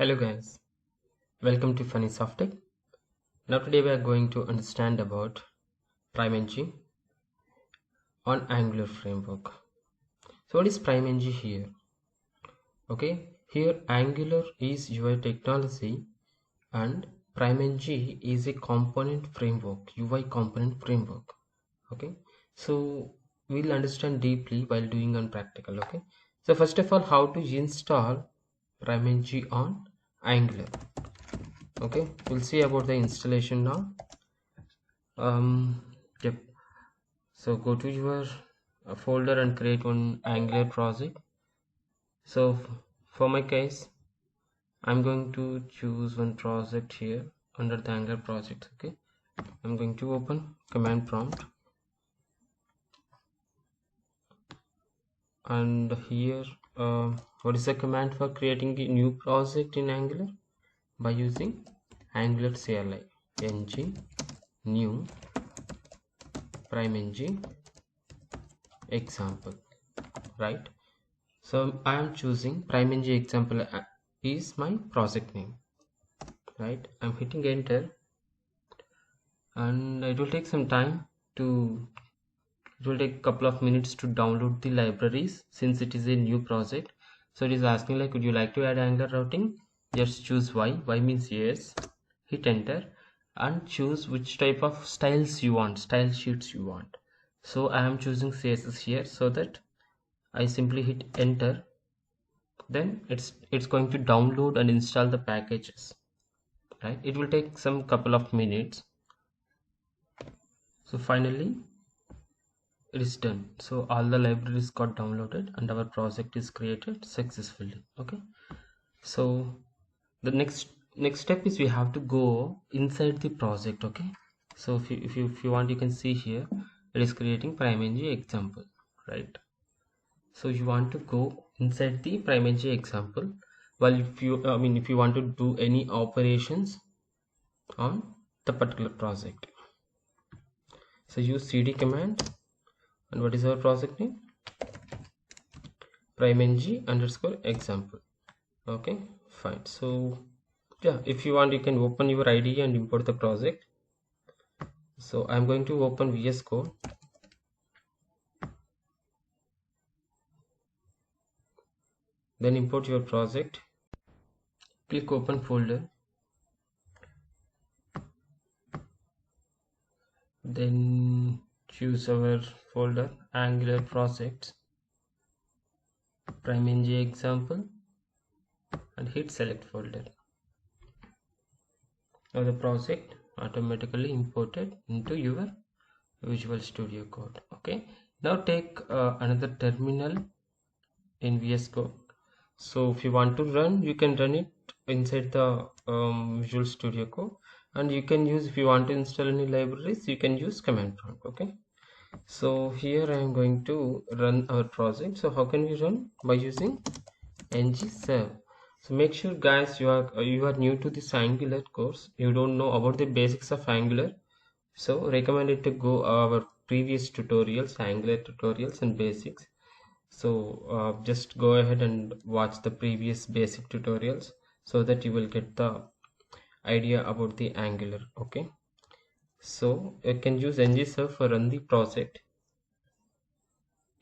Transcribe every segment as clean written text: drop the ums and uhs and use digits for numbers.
Hello guys, welcome to Phani Soft Tech. Now today we are going to understand about primeNg on Angular framework. So what is primeNg here? Okay, here Angular is UI technology and primeNg is a component framework, UI component framework. Okay, so we'll understand deeply while doing on practical. Okay, so first of all, how to install primeNg on Angular. Okay, we'll see about the installation now. Yep, so go to your folder and create one Angular project. So for my case, I'm going to choose one project here under the Angular project. Okay, I'm going to open command prompt, and here what is the command for creating a new project in Angular? By using Angular CLI ng new primeNg example, right? So I am choosing primeNg example is my project name, right? I'm hitting enter, and it will take some time to it will take a couple of minutes to download the libraries since it is a new project. So it is asking like, would you like to add Angular routing? Just choose y means yes, hit enter and choose which type of styles you want, style sheets you want. So I am choosing CSS here, so that I simply hit enter, then it's going to download and install the packages, right? It will take some couple of minutes. So finally it is done. So all the libraries got downloaded and our project is created successfully. Okay, so the next step is we have to go inside the project. Okay, so if you want, you can see here it is creating primeNg example, right? So you want to go inside the primeNg example. Well, if you want to do any operations on the particular project, so use cd command, and what is our project name? primeNg underscore example. Okay, fine. So yeah, if you want, you can open your IDE and import the project. So I'm going to open VS Code. Then import your project. Click open folder. Then choose our folder Angular projects, primeNg example, and hit select folder. Now the project automatically imported into your Visual Studio Code. Okay, now take another terminal in VS Code. So if you want to run, you can run it inside the Visual Studio Code, and you can use, if you want to install any libraries, you can use command prompt. Okay, so here I am going to run our project. So how can we run? By using ng serve. So make sure guys, you are new to this Angular course, you don't know about the basics of Angular, so recommended to go our previous tutorials, Angular tutorials and basics. So just go ahead and watch the previous basic tutorials so that you will get the idea about the Angular. Okay, so you can use ngserve for run the project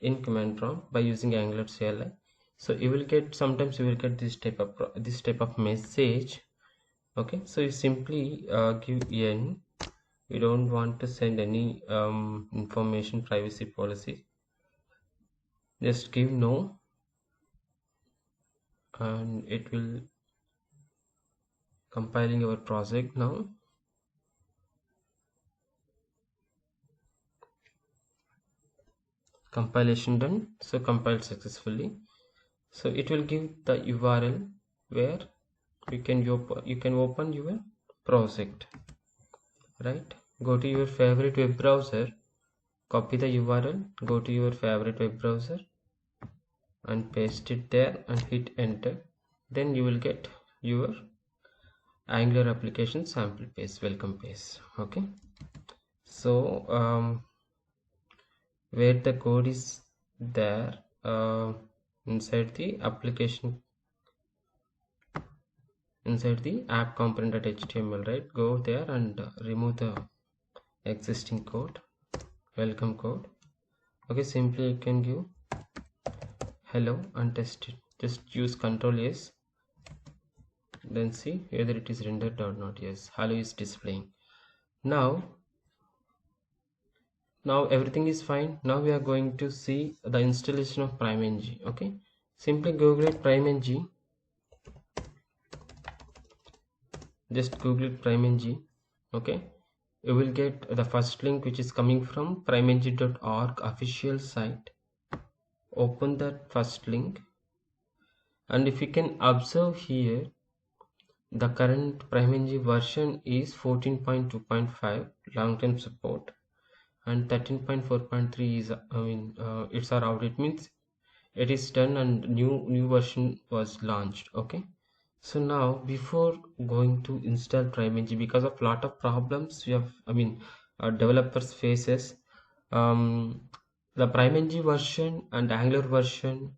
in command prompt by using Angular CLI. So you will get, sometimes you will get this type of message. Okay, so you simply give n. You don't want to send any information privacy policy, just give no, and it will compiling our project now. Compilation done, so compiled successfully. So it will give the URL where you can open your project, right? Go to your favorite web browser, copy the URL, go to your favorite web browser and paste it there and hit enter. Then you will get your Angular application sample page, welcome page. Okay, so where the code is there inside the application inside the app component.html, right? Go there and remove the existing code, welcome code. Okay, simply you can give hello and test it. Just use Ctrl S, then see whether it is rendered or not. Yes, hello is displaying. Now everything is fine. Now we are going to see the installation of primeNg. Okay, simply google it primeNg. Just google it primeNg. Okay, you will get the first link, which is coming from primeNg.org official site. Open that first link, and if you can observe here, the current primeNg version is 14.2.5 long-term support, and 13.4.3 is it's our update, means it is done and new version was launched. Okay, so now before going to install primeNg, because of lot of problems we have, developers faces, the primeNg version and Angular version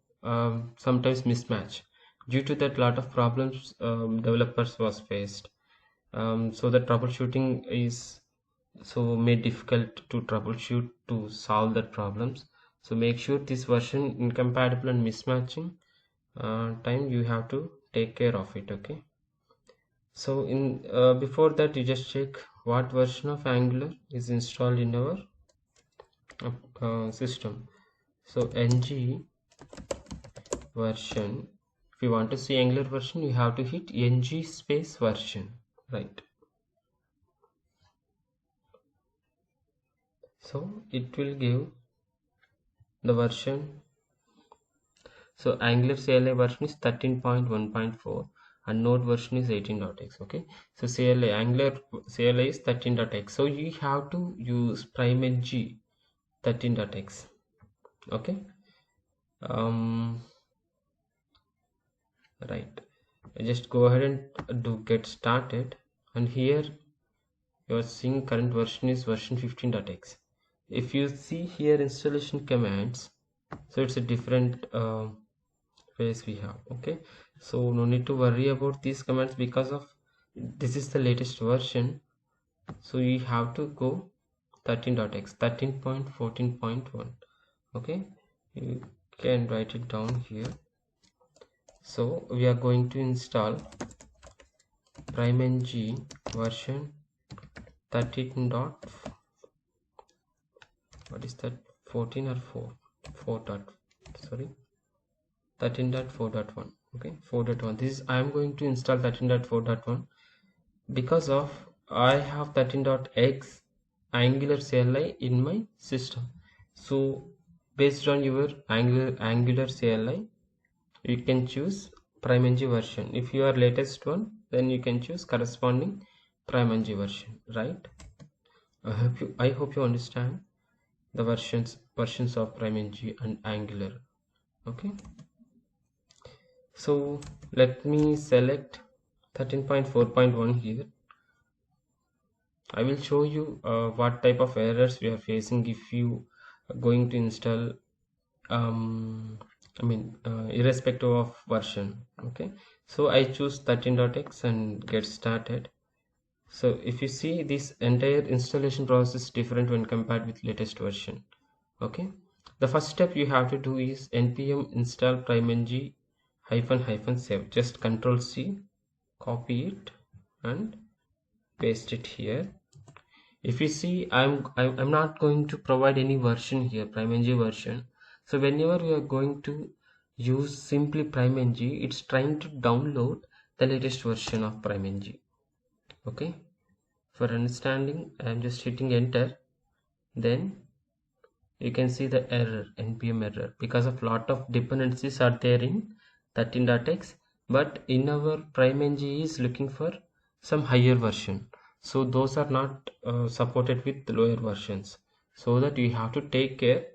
sometimes mismatch. Due to that, lot of problems developers was faced. So the troubleshooting is so made difficult to troubleshoot to solve that problems. So make sure this version incompatible and mismatching time, you have to take care of it. Okay, so in before that, you just check what version of Angular is installed in our system. So ng version, if you want to see Angular version, you have to hit ng space version, right? So it will give the version. So Angular CLI version is 13.1.4 and Node version is 18.x. Okay, so Angular CLI is 13.x. So you have to use primeNg 13.x. Okay, right. Just go ahead and do get started, and here you are seeing current version is version 15.x. If you see here installation commands, so it's a different phase we have. Okay, so no need to worry about these commands because of this is the latest version. So you have to go 13.x, 13.14.1. okay, you can write it down here. So we are going to install primeNg version 13. What is that, 14 or 4 dot, sorry, 13.4.1. okay, 4.1. this is I am going to install 13.4.1 because of I have 13.x Angular CLI in my system. So based on your Angular CLI, you can choose primeNg version. If you are latest one, then you can choose corresponding primeNg version, right? I hope you understand the versions of primeNg and Angular. Okay, so let me select 13.4.1 here. I will show you what type of errors we are facing if you are going to install irrespective of version. Okay, so I choose 13.x and get started. So if you see, this entire installation process is different when compared with latest version. Okay, the first step you have to do is npm install primeNg --save. Just Ctrl C, copy it and paste it here. If you see, I'm not going to provide any version here, primeNg version. So whenever we are going to use simply primeNg, it's trying to download the latest version of primeNg. Okay, for understanding, I'm just hitting enter. Then you can see the error, npm error, because of lot of dependencies are there in 13.x, but in our primeNg is looking for some higher version, so those are not supported with the lower versions. So that you have to take care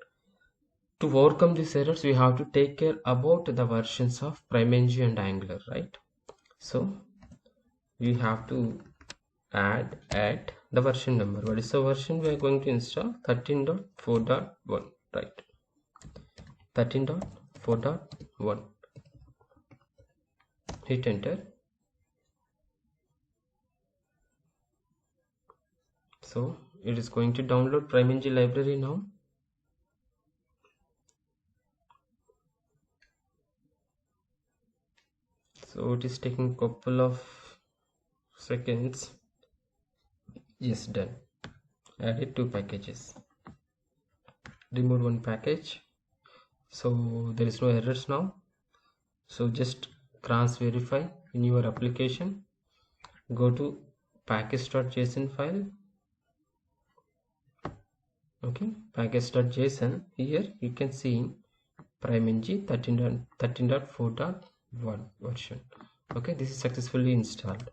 to overcome these errors. We have to take care about the versions of primeNg and Angular, right? So we have to add the version number. What is the version we are going to install? 13.4.1, right? 13.4.1. hit enter. So it is going to download primeNg library now. So it is taking a couple of seconds. Yes, done. Added 2 packages, removed 1 package, so there is no errors now. So just cross verify in your application, go to package.json file. Okay, package.json, here you can see primeNg 13.4.1 version. Okay, this is successfully installed.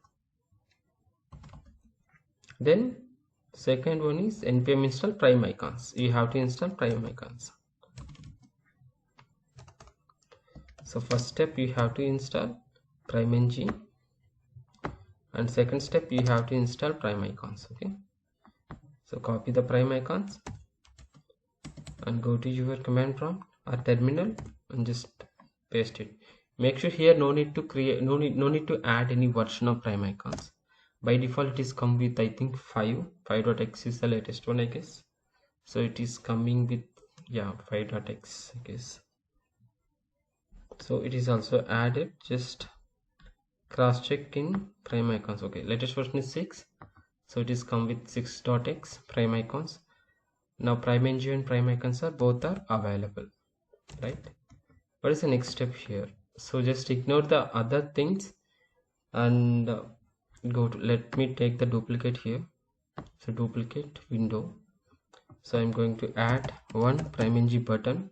Then second one is npm install primeicons. You have to install primeicons. So first step you have to install primeNg, and second step you have to install primeicons. Okay, so copy the primeicons and go to your command prompt or terminal and just paste it. Make sure here no need to create, no need to add any version of primeicons. By default it is come with I think 5.x is the latest one, I guess. So it is coming with 5.x, I guess. So it is also added. Just cross check in primeicons. Okay, latest version is 6, so it is come with 6.x primeicons. Now primeNg and primeicons are both are available, right? What is the next step here? So just ignore the other things and go to, let me take the duplicate here. So duplicate window. So I'm going to add one primeNg button.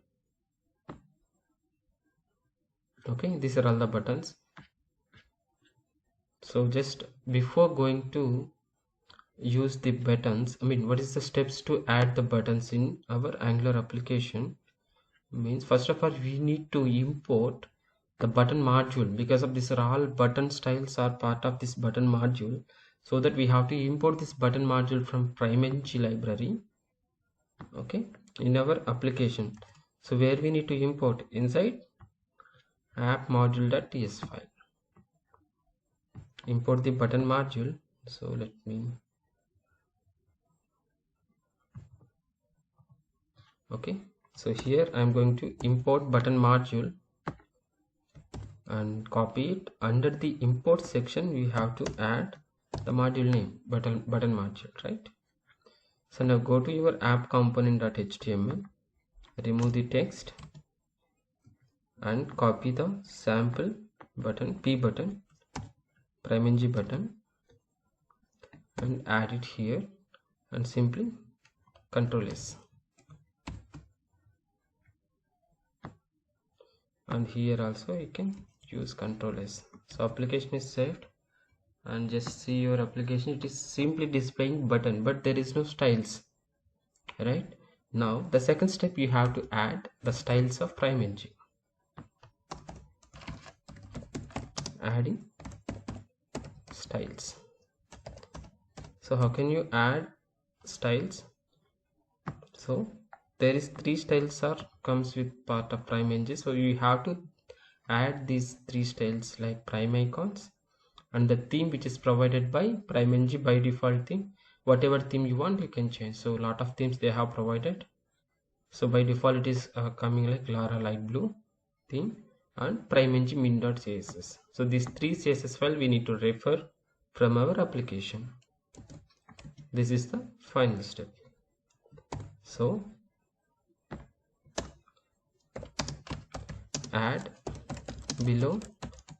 Okay, these are all the buttons. So just before going to use the buttons, what is the steps to add the buttons in our Angular application? Means first of all we need to import the button module, because of these are all button styles are part of this button module. So that we have to import this button module from primeNg library, okay, in our application. So where we need to import? Inside app module.ts file, import the button module. So let me, okay, so here I'm going to import button module and copy it. Under the import section we have to add the module name, button module, right? So now go to your app component.html, remove the text and copy the sample button, p button, primeNg button, and add it here and simply Ctrl S. And here also you can use Ctrl S. So application is saved, and just see your application. It is simply displaying button, but there is no styles, right? Now the second step, you have to add the styles of primeNg. Adding styles. So how can you add styles? So there is 3 styles are comes with part of primeNg. So you have to add these 3 styles like primeicons and the theme which is provided by primeNg by default theme. Whatever theme you want you can change. So a lot of themes they have provided. So by default it is coming like Lara light blue theme and primeNg min.css. So these 3 CSS file we need to refer from our application. This is the final step. So add below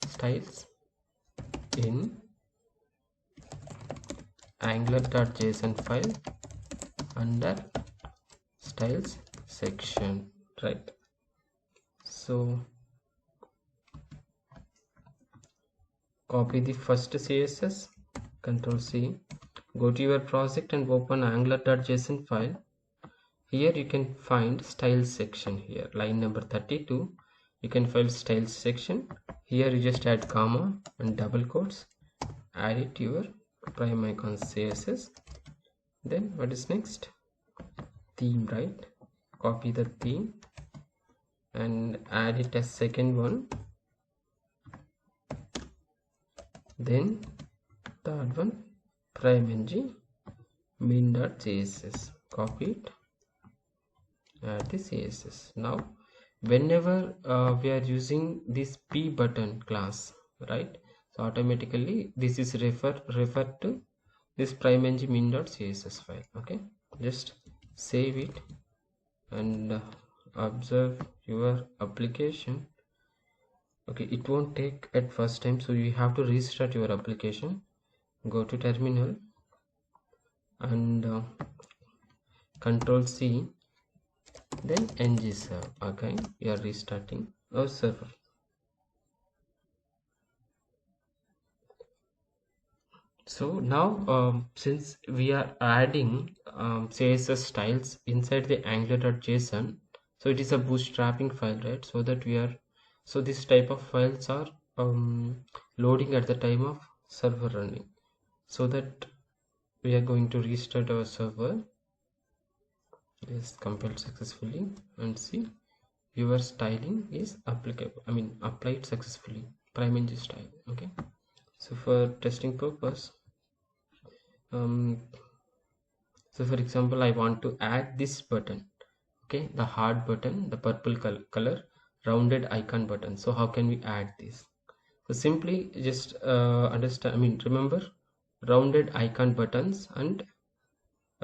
styles in angular.json file under styles section, right? So copy the first CSS, Ctrl C, go to your project and open angular.json file. Here you can find styles section. Here line number 32 you can find styles section. Here you just add comma and double quotes, add it to your primeicons CSS. Then what is next? Theme, right? Copy the theme and add it as second one. Then third one primeNg min.css, copy it, add the css. Now whenever we are using this p button class, right, so automatically this is referred to this primeNg min.css file. Okay, just save it and observe your application. Okay, it won't take at first time, so you have to restart your application. Go to terminal and control C, then ng serve. Again we are restarting our server. So now since we are adding CSS styles inside the angular.json, so it is a bootstrapping file, right? So that we are, so this type of files are loading at the time of server running, so that we are going to restart our server. Yes, compiled successfully, and see your styling is applicable, I mean applied successfully, primeNg style. Okay, so for testing purpose, so for example, I want to add this button, okay, the hard button, the purple color rounded icon button. So how can we add this? So simply just understand, I mean remember rounded icon buttons and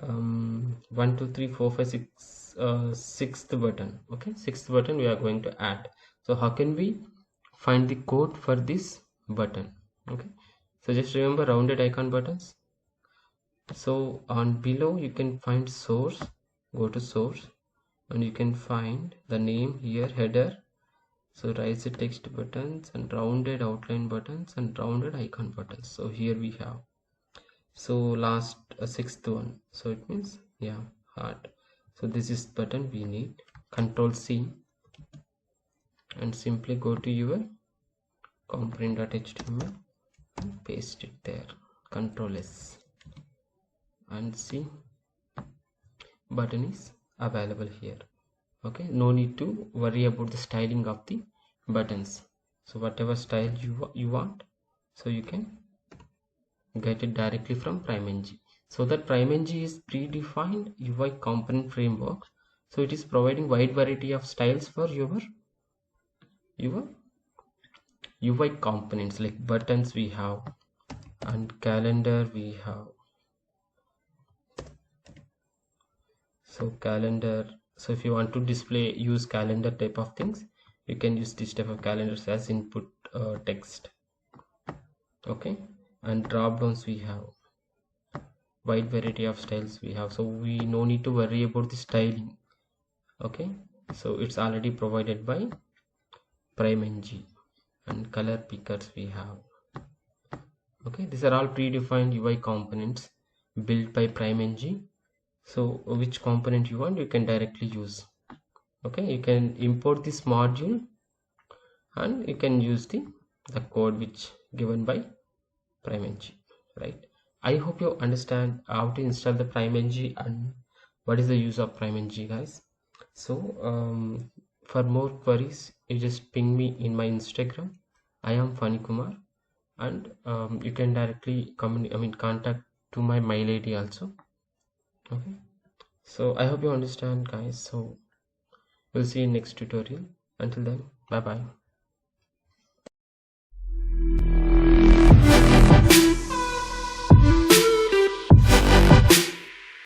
1 2 3 4 5 6 sixth button. Okay, sixth button we are going to add. So how can we find the code for this button? Okay, so just remember rounded icon buttons. So on below you can find source, go to source and you can find the name here, header. So raise the text buttons and rounded outline buttons and rounded icon buttons. So here we have, so last sixth one, so it means, yeah, heart. So this is button we need. Control C and simply go to your component.html and paste it there. Control S and see button is available here. Okay, no need to worry about the styling of the buttons. So whatever style you want, so you can get it directly from primeNg. So that primeNg is predefined UI component framework, so it is providing wide variety of styles for your UI components, like buttons we have and calendar we have. So calendar, so if you want to use calendar type of things, you can use this type of calendars as input text. Okay, and drop downs we have, wide variety of styles we have, so we no need to worry about the styling. Okay, so it's already provided by primeNg. And color pickers we have. Okay, these are all predefined UI components built by primeNg. So which component you want, you can directly use. Okay, you can import this module and you can use the code which given by primeNg, right? I hope you understand how to install the primeNg and what is the use of primeNg, guys. So for more queries, you just ping me in my Instagram. I am Phani Kumar, and you can directly contact to my mail ID also. Okay, so I hope you understand, guys. So we'll see you in next tutorial. Until then, bye bye.